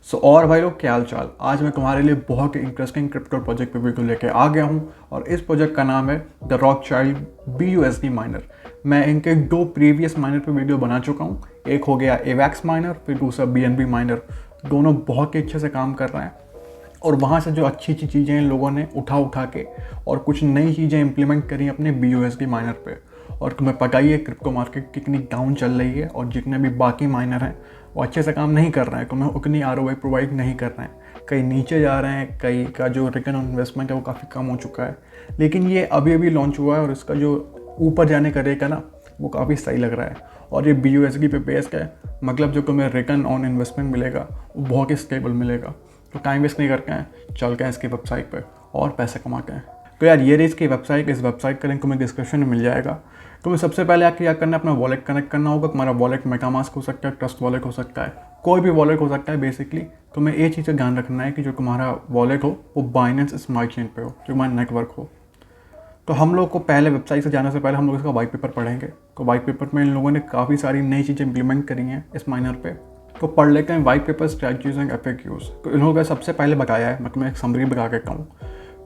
और भाई लोग क्या हाल चाल। आज मैं तुम्हारे लिए बहुत ही इंटरेस्टिंग क्रिप्टो प्रोजेक्ट पे वीडियो लेके आ गया हूँ और इस प्रोजेक्ट का नाम है द रॉकचाइल्ड BUSD माइनर। मैं इनके दो प्रीवियस माइनर पे वीडियो बना चुका हूँ। एक हो गया एवैक्स माइनर, फिर दूसरा BNB माइनर। दोनों बहुत ही अच्छे से काम कर रहे हैं और वहाँ से जो अच्छी अच्छी चीज़ें इन लोगों ने उठा के और कुछ नई चीज़ें इंप्लीमेंट करी अपने BUSD माइनर पे। और तुम्हें पता ही है क्रिप्टो मार्केट कितनी डाउन चल रही है और जितने भी बाकी माइनर हैं वो अच्छे से काम नहीं कर रहे हैं, तुम्हें उतनी ROI प्रोवाइड नहीं कर रहे हैं। कई नीचे जा रहे हैं, कई का जो रिटर्न ऑन इन्वेस्टमेंट है वो काफ़ी कम हो चुका है। लेकिन ये अभी अभी लॉन्च हुआ है और इसका जो ऊपर जाने का रेट है ना वो काफ़ी सही लग रहा है। और ये BUSD पे बेस्ड है, मतलब जो तुम्हें रिटर्न ऑन इन्वेस्टमेंट मिलेगा वो बहुत ही स्टेबल मिलेगा। तो टाइम वेस्ट नहीं करते हैं, चलते हैं इसकी वेबसाइट पर और पैसे कमाते हैं। तो यार ये रही इसकी वेबसाइट। इस वेबसाइट का लिंक तुम्हें डिस्क्रिप्शन में मिल जाएगा। तुम्हें सबसे पहले आके क्या करना है, अपना वॉलेट कनेक्ट करना होगा। तुम्हारा वॉलेट मेटामास्क हो सकता है, ट्रस्ट वॉलेट हो सकता है, कोई भी वॉलेट हो सकता है। बेसिकली तुम्हें ये चीज़ का ध्यान रखना है कि जो तुम्हारा वॉलेट हो वो बाइनेंस स्मार्ट चेन पे हो, जो तुम्हारा नेटवर्क हो। तो हम लोग को पहले वेबसाइट से जाने से पहले हम लोग इसका वाइट पेपर पढ़ेंगे। तो वाइट पेपर में इन लोगों ने काफ़ी सारी नई चीज़ें इंप्लीमेंट करी हैं इस माइनर पे। तो पढ़ लेते हैं white paper strategies and FAQs। तो इन लोगों ने सबसे पहले बताया है, मैं एक समरी बता के कहूँ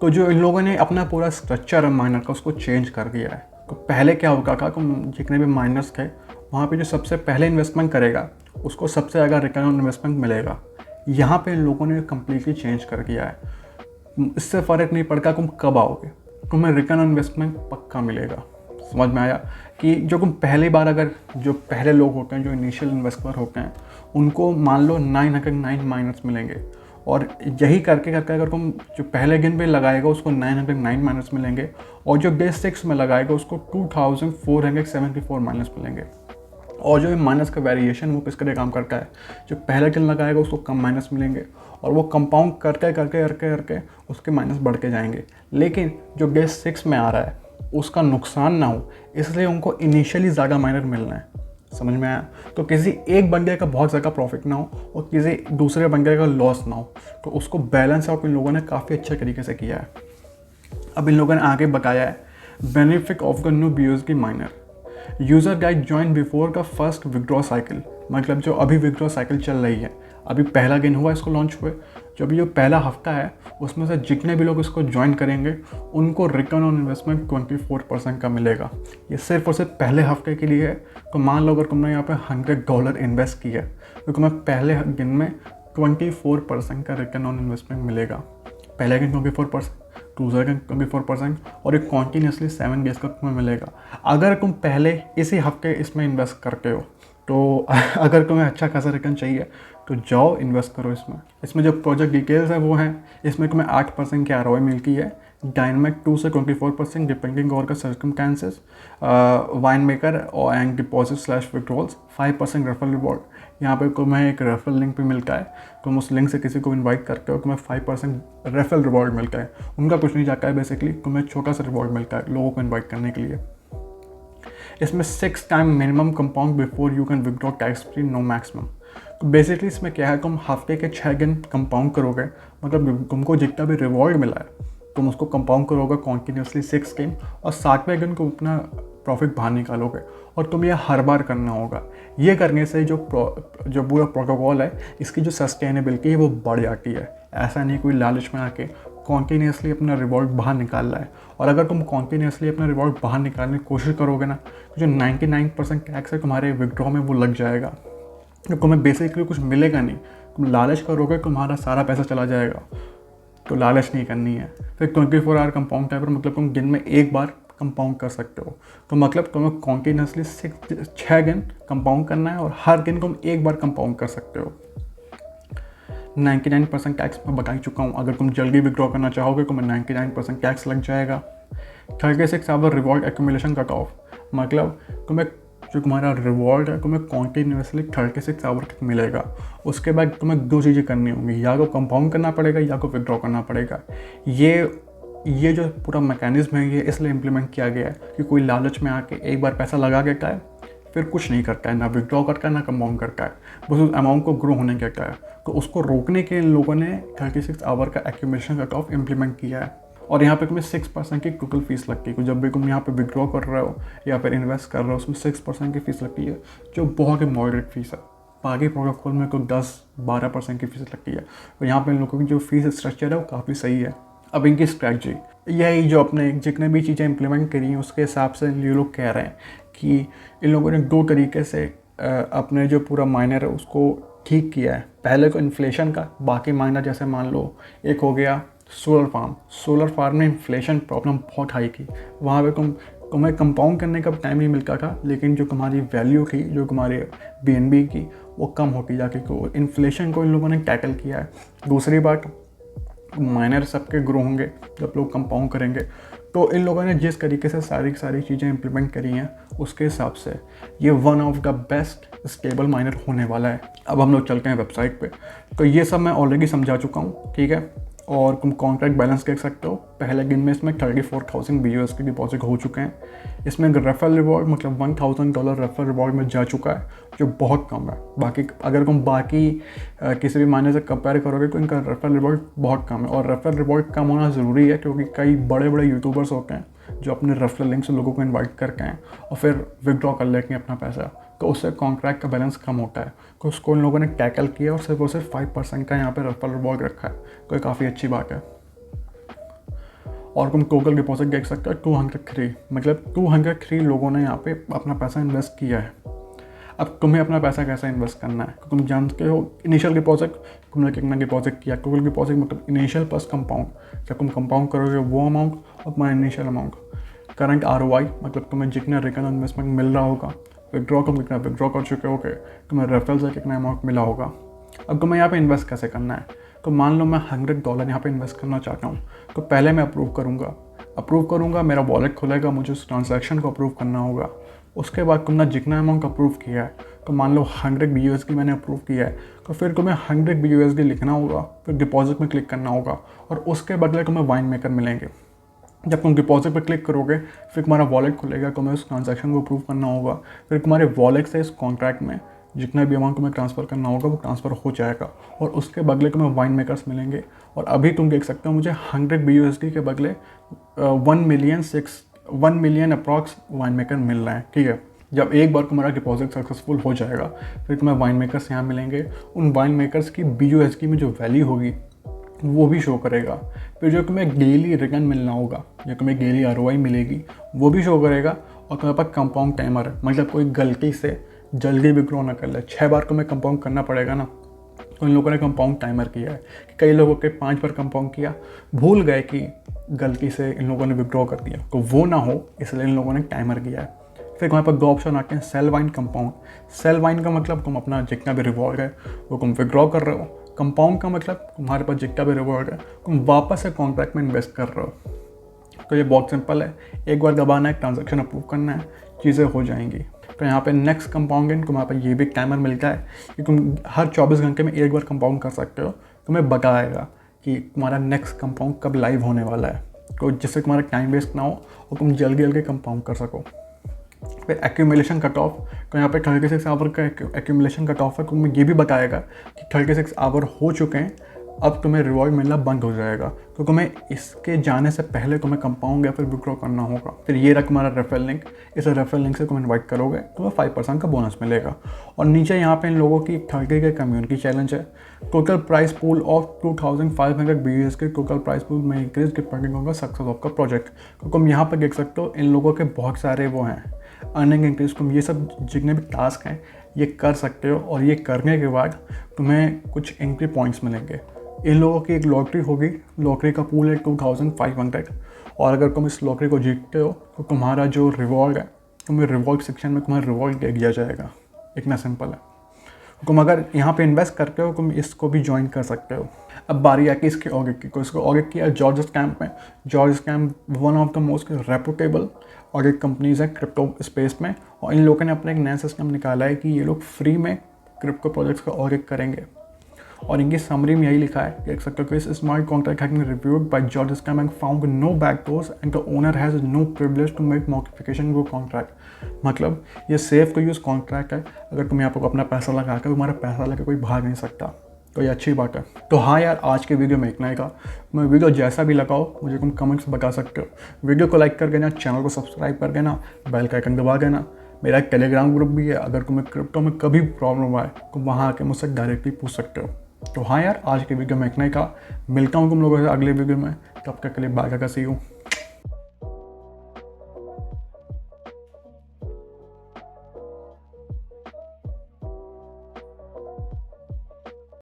तो जो इन लोगों ने अपना पूरा स्ट्रक्चर है माइनर का उसको चेंज कर दिया है। तो पहले क्या होगा था कि जितने भी माइनर्स थे वहाँ पे जो सबसे पहले इन्वेस्टमेंट करेगा उसको सबसे ज़्यादा रिटर्न ऑन इन्वेस्टमेंट मिलेगा। यहाँ पे इन लोगों ने कम्प्लीटली चेंज कर दिया है। इससे फ़र्क नहीं पड़ता तुम कब आओगे, तुम्हें रिटर्न ऑन इन्वेस्टमेंट पक्का मिलेगा। समझ में आया कि जो तुम पहली बार अगर जो पहले लोग होते हैं, जो इनिशियल इन्वेस्टर होते हैं, उनको मान लो 909 माइनर्स मिलेंगे और यही करके अगर तुम जो पहले दिन पे लगाएगा उसको 909 माइनस मिलेंगे और जो डे 6 में लगाएगा उसको 2474 माइनस मिलेंगे। और जो ये माइनस का वेरिएशन वो किसके लिए काम करता है, जो पहले दिन लगाएगा उसको कम माइनस मिलेंगे और वो कंपाउंड करके करके करके करके उसके माइनस बढ़ते जाएंगे। लेकिन जो डे 6 में आ रहा है उसका नुकसान ना हो इसलिए उनको इनिशियली ज़्यादा माइनर मिलना है। समझ में आया। तो किसी एक बंदे का बहुत ज़्यादा प्रॉफिट ना हो और किसी दूसरे बंदे का लॉस ना हो, तो उसको बैलेंस आउट इन लोगों ने काफ़ी अच्छे तरीके से किया है। अब इन लोगों ने आगे बताया है benefit of the new BUSD minor. User guide join before the first withdraw cycle, मतलब जो अभी विड्रॉ साइकिल चल रही है, अभी पहला दिन हुआ इसको लॉन्च हुए, जो अभी जो पहला हफ्ता है उसमें से जितने भी लोग इसको ज्वाइन करेंगे उनको रिटर्न ऑन इन्वेस्टमेंट 24% का मिलेगा। ये सिर्फ और सिर्फ पहले हफ्ते के लिए है। तो मान लो अगर तुमने यहाँ पे $100 इन्वेस्ट किया तो तुम्हें पहले दिन में 24% का रिटर्न ऑन इन्वेस्टमेंट मिलेगा। पहले दिन 24%, दूसरे दिन 24% और एक कॉन्टीन्यूसली 7 डेज का तुम्हें मिलेगा। अगर तुम पहले इसी हफ्ते इसमें इन्वेस्ट करते हो तो अगर तुम्हें अच्छा खासा रिटर्न चाहिए तो जाओ इन्वेस्ट करो इसमें जो प्रोजेक्ट डिटेल्स है वो हैं। इसमें तुम्हें 8% की ROI मिलती है, डायनामिक 2 से 24% डिपेंडिंग ऑन का सर्कमस्टेंसेस, वाइन मेकर और and deposit / withdrawals, 5% referral reward. यहाँ पे तुम्हें एक रेफरल लिंक भी मिलता है, तुम उस लिंक से किसी को इन्वाइट करते हो, तुम्हें 5% रेफरल रिवॉर्ड मिलता है। उनका कुछ नहीं जाता है, बेसिकली तुम्हें छोटा सा रिवॉर्ड मिलता है लोगों को इन्वाइट करने के लिए। इसमें 6 time minimum compound before you can withdraw tax free, no maximum. तो बेसिकली इसमें क्या है, तुम हफ्ते के 6 दिन कंपाउंड करोगे, मतलब तुमको जितना भी रिवॉर्ड मिला है तुम उसको कंपाउंड करोगे कॉन्टीन्यूसली 6 दिन और 7वें दिन को अपना प्रॉफिट बाहर निकालोगे और तुम ये हर बार करना होगा। ये करने से जो पूरा प्रोटोकॉल है इसकी जो सस्टेनेबिलिटी है वो बढ़ जाती है। ऐसा नहीं कोई लालच में आके कॉन्टीन्यूसली अपना रिवॉर्ड बाहर निकाल रहा है। और अगर तुम कॉन्टीन्यूसली अपना रिवॉर्ड बाहर निकालने की कोशिश करोगे ना तो जो 99% टैक्स है तुम्हारे विड्रॉ में वो लग जाएगा। तो तुम्हें बेसिकली कुछ मिलेगा नहीं, तुम लालच करोगे तुम्हारा सारा पैसा चला जाएगा। तो लालच नहीं करनी है। फिर 24 आवर कंपाउंड टाइपर, मतलब तुम दिन में एक बार कंपाउंड कर सकते हो। तो मतलब तुम्हें कॉन्टीन्यूसली 6 दिन कंपाउंड करना है और हर दिन तुम एक बार कंपाउंड कर सकते हो। 99% टैक्स मैं बता चुका हूँ। अगर तुम जल्दी विड्रॉ करना चाहोगे तो 99% टैक्स लग जाएगा। 36 our reward accumulation cut off, मतलब तुम्हें जो तुम्हारा रिवॉर्ड है तुम्हें कॉन्टीन्यूसली 36 आवर तक मिलेगा। उसके बाद तुम्हें 2 चीज़ें करनी होंगी, या तो कंपाउंड करना पड़ेगा या तो विड्रॉ करना पड़ेगा। ये जो पूरा मैकेनिज्म है ये इसलिए इम्प्लीमेंट किया गया है कि कोई लालच में आके एक बार पैसा लगा देता है फिर कुछ नहीं करता है, ना विड्रॉ करता है ना कंपाउंड करता है, बस उस अमाउंट को ग्रो होने देता है। तो उसको रोकने के इन लोगों ने 36 आवर का एक्यूमुलेशन कट ऑफ इम्प्लीमेंट किया है। और यहाँ पे तुम्हें 6% की टोटल फीस लगती है। जब भी तुम यहाँ पे विड्रॉ कर रहे हो या फिर इन्वेस्ट कर रहे हो उसमें 6% की फ़ीस लगती है, जो बहुत ही मॉडरेट फीस है। बाकी प्रोटोकॉल में कोई 10-12% की फीस लगती है। तो यहाँ पे इन लोगों की जो फीस स्ट्रक्चर है वो काफ़ी सही है। अब इनकी स्ट्रैटेजी यही, जो अपने जितने भी चीज़ें इंप्लीमेंट करी हैं उसके हिसाब से ये लोग कह रहे हैं कि इन लोगों ने 2 तरीके से अपने जो पूरा माइनर है उसको ठीक किया है। पहले तो इन्फ्लेशन का, बाकी माइनर जैसे मान लो एक हो गया सोलर फार्म में इन्फ्लेशन प्रॉब्लम बहुत हाई थी। वहाँ पे तुम्हें कंपाउंड करने का टाइम नहीं मिलता था, लेकिन जो तुम्हारी वैल्यू थी, जो तुम्हारी BNB की, वो कम होती जाती। तो इन्फ्लेशन को इन लोगों ने टैकल किया है। दूसरी बात, माइनर सबके ग्रो होंगे जब लोग कंपाउंड करेंगे। तो इन लोगों ने जिस तरीके से सारी चीज़ें इंप्लीमेंट करी हैं उसके हिसाब से ये one of the best stable minor होने वाला है। अब हम लोग चलते हैं वेबसाइट पे। तो ये सब मैं ऑलरेडी समझा चुका हूँ, ठीक है। और तुम कॉन्ट्रैक्ट बैलेंस देख सकते हो। पहले दिन में इसमें 34,000 BUSD के डिपॉजिट हो चुके हैं। इसमें रेफरल रिवॉर्ड मतलब $1,000 रेफरल रिवॉर्ड में जा चुका है, जो बहुत कम है। बाकी अगर तुम किसी भी मायने से कंपेयर करोगे तो इनका रेफरल रिवॉर्ड बहुत कम है। और रेफरल रिवॉर्ड कम होना ज़रूरी है, क्योंकि कई बड़े बड़े यूट्यूबर्स होते हैं जो अपने रेफरल लिंक से लोगों को इन्वाइट करके हैं और फिर विदड्रॉ कर लेते हैं अपना पैसा। तो उससे कॉन्ट्रैक्ट का बैलेंस कम होता है। तो उसको इन लोगों ने टैकल किया और सिर्फ 5% का यहाँ पे रेफरल रिवॉर्ड रखा है, तो ये काफ़ी अच्छी बात है। और तुम टोटल डिपॉजिट देख सकते हो 203, मतलब 203 लोगों ने यहाँ पे अपना पैसा इन्वेस्ट किया है। अब तुम्हें अपना पैसा कैसे इन्वेस्ट करना है, तुम जानते हो। इनिशियल डिपॉजिट तुमने कितना डिपॉजिट किया, टोटल डिपॉजिट मतलब इनिशियल प्लस कंपाउंड। जब तुम कंपाउंड करोगे वो अमाउंट और तुम्हारा इनिशियल अमाउंट। करंट ROI मतलब तुम्हें जितना रिटर्न ऑन इन्वेस्टमेंट मिल रहा होगा। विड्रॉ तुम कितना विड्रॉ कर चुके होगे, तुम्हें रेफरल से कितना अमाउंट मिला होगा। अब तुम्हें यहाँ पे इन्वेस्ट कैसे करना है, तो मान लो मैं $100 यहाँ पे इन्वेस्ट करना चाहता हूँ। तो पहले मैं अप्रूव करूँगा, मेरा वॉलेट खुलेगा, मुझे उस ट्रांजैक्शन को अप्रूव करना होगा। उसके बाद तुमने जितना अमाउंट अप्रूव किया है, तो मान लो 100 BUSD मैंने अप्रूव किया है, तो फिर तुम्हें 100 BUSD लिखना होगा, फिर डिपॉजिट में क्लिक करना होगा और उसके बदले तुम्हें वाइन मेकर मिलेंगे। जब तुम डिपॉजिट पर क्लिक करोगे फिर तुम्हारा वॉलेट खुलेगा, तुम्हें उस ट्रांजैक्शन को अप्रूव करना होगा। फिर तुम्हारे वॉलेट से इस कॉन्ट्रैक्ट में जितना भी अमाउंट तुम्हें ट्रांसफ़र करना होगा वो ट्रांसफ़र हो जाएगा और उसके बदले तुम्हें वाइन मेकर्स मिलेंगे। और अभी तुम देख सकते हो मुझे 100 BUSD के बदले 1 मिलियन अप्रॉक्स वाइन मेकर मिल रहे हैं, ठीक है। जब एक बार तुम्हारा डिपॉजिट सक्सेसफुल हो जाएगा फिर तुम्हें वाइन मेकर्स यहाँ मिलेंगे। उन वाइन मेकर्स की BUSD में जो वैल्यू होगी वो भी शो करेगा। फिर जो तुम्हें डेली रिटर्न मिलना होगा, जो तुम्हें डेली ROI मिलेगी वो भी शो करेगा। और तुम्हारे पास कंपाउंड टाइमर है, मतलब कोई गलती से जल्दी विड्रॉ ना कर ले। 6 बार तुम्हें कंपाउंड करना पड़ेगा ना, तो इन लोगों ने कंपाउंड टाइमर किया है कि कई लोगों के 5 बार कंपाउंड किया, भूल गए कि गलती से इन लोगों ने विड्रॉ कर दिया, तो वो ना हो इसलिए इन लोगों ने टाइमर किया है। फिर वहाँ पर 2 ऑप्शन आते हैं, sell wine, compound. Sell wine का मतलब तुम अपना जितना भी रिवॉर्ड है वो तुम विड्रॉ कर रहे हो। कंपाउंड का मतलब तुम्हारे पास जितना भी रिवॉर्ड है तुम वापस से कॉन्ट्रैक्ट में इन्वेस्ट कर रहे हो। तो ये बहुत सिंपल है, एक बार दबाना है, ट्रांजैक्शन अप्रूव करना है, चीज़ें हो जाएंगी। तो यहाँ पे नेक्स्ट कंपाउंडिंग तुम्हारे पास ये भी टाइमर मिलता है कि तुम हर 24 घंटे में एक बार कंपाउंड कर सकते हो। तुम्हें बताएगा कि तुम्हारा नेक्स्ट कंपाउंड कब लाइव होने वाला है, तो जिससे तुम्हारा टाइम वेस्ट ना हो और तुम जल्दी कंपाउंड कर सको। फिर एक्यूमुलेशन कट ऑफ, तो यहाँ पे 36 आवर का एक्यूमुलेशन कट ऑफ है। तुम्हें ये भी बताएगा कि 36 आवर हो चुके हैं, अब तुम्हें रिवॉर्ड मिलना बंद हो जाएगा। तो तुम्हें इसके जाने से पहले तुम्हें कंपाउंड या फिर विड्रॉ करना होगा। फिर ये रहा तुम्हारा रेफरल लिंक, इस रेफरल लिंक से तुम इन्वाइट करोगे तुम्हें 5% का बोनस मिलेगा। और नीचे यहाँ पे इन लोगों की 30 के कम्युनिटी चैलेंज है। Total price pool of 2500 BUSD के टोटल प्राइस पूल में इंक्रीज डिपेंडिंग होगा सक्सेस ऑफ का प्रोजेक्ट। तो तुम यहाँ पर देख सकते हो इन लोगों के बहुत सारे वो हैं अर्निंग इंक्रीज। तुम ये सब जितने भी टास्क हैं ये कर सकते हो और ये करने के बाद तुम्हें कुछ एंट्री पॉइंट्स मिलेंगे। इन लोगों की एक लॉटरी होगी, लॉटरी का पूल है 2500 और अगर तुम इस लॉटरी को जीतते हो तो तुम्हारा जो रिवॉर्ड है तुम्हें रिवॉर्ड सेक्शन में तुम्हारा रिवॉर्ड दे दिया जाएगा। इतना सिंपल है। तुम अगर यहाँ पे इन्वेस्ट करते हो तुम इसको भी ज्वाइन कर सकते हो। अब बारी आके इसके ऑडिट की, तो इसको ऑडिट किया जॉर्ज स्कैम्प में। George Scamp one of the most reputable audit companies है क्रिप्टो स्पेस में, और इन लोगों ने अपना एक नया सिस्टम निकाला है कि ये लोग फ्री में क्रिप्टो प्रोजेक्ट्स का ऑडिट करेंगे। और इनकी समरी में यही लिखा है, देख सकते हो कि इस smart contract has been reviewed by George Scamp and found no backdoors and the owner has no privilege to make modification वो कॉन्ट्रैक्ट। मतलब ये सेफ टू यूज़ कॉन्ट्रैक्ट है, अगर तुम यहाँ पर अपना पैसा लगा कर तुम्हारा पैसा लेकर कोई भाग नहीं सकता, तो ये अच्छी बात है। तो हाँ यार, आज के वीडियो में इतना ही था। मैं वीडियो जैसा भी लगाओ मुझे तुम कमेंट्स बता सकते हो। वीडियो को लाइक कर देना, चैनल को सब्सक्राइब कर देना, बेल का आइकन दबा देना। मेरा एक टेलीग्राम ग्रुप भी है, अगर तुम्हें क्रिप्टो में कभी प्रॉब्लम आए तो वहाँ आके मुझसे डायरेक्टली पूछ सकते हो। तो हाँ यार, आज के वीडियो में इतना ही था। मिलता हूँ तुम लोगों से अगले वीडियो में, तब तक के लिए बाय का सी यू।